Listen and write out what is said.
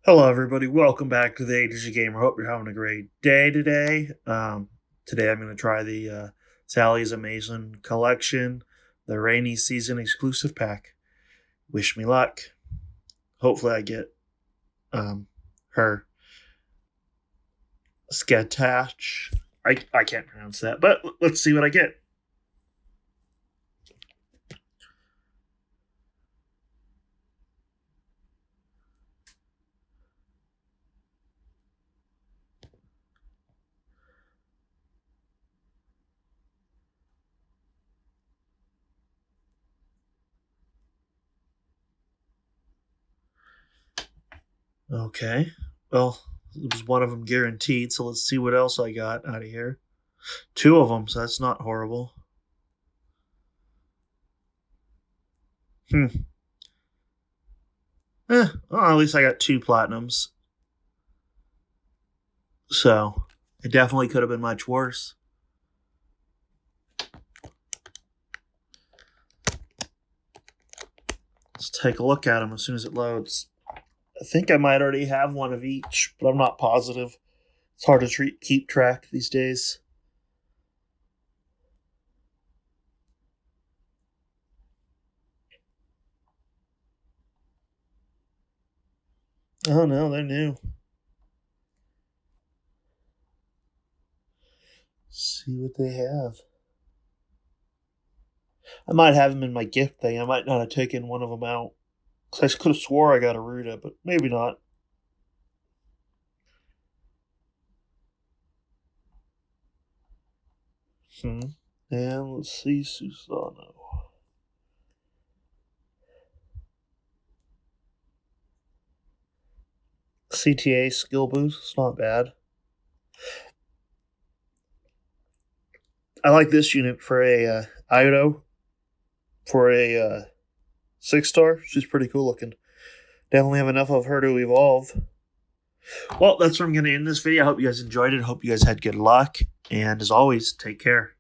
Hello, everybody. Welcome back to the A Gamer. Hope you're having a great day today. Today, I'm going to try the Sally's Amazing Collection, the rainy season exclusive pack. Wish me luck. Hopefully, I get her Sketach. I can't pronounce that, but let's see what I get. Okay. Well, it was one of them guaranteed, so let's see what else I got out of here. Two of them, so that's not horrible. Hmm. Well, at least I got two platinums. So it definitely could have been much worse. Let's take a look at them as soon as it loads. I think I might already have one of each, but I'm not positive. It's hard to keep track these days. Oh no, they're new. Let's see what they have. I might have them in my gift thing. I might not have taken one of them out. Cause I could have swore I got a Ruta, but maybe not. Hmm. And let's see Susano. CTA skill boost. It's not bad. I like this unit for a Ido for a 6-star. She's pretty cool looking. Definitely have enough of her to evolve. Well, that's where I'm going to end this video. I hope you guys enjoyed it. Hope you guys had good luck. And as always, take care.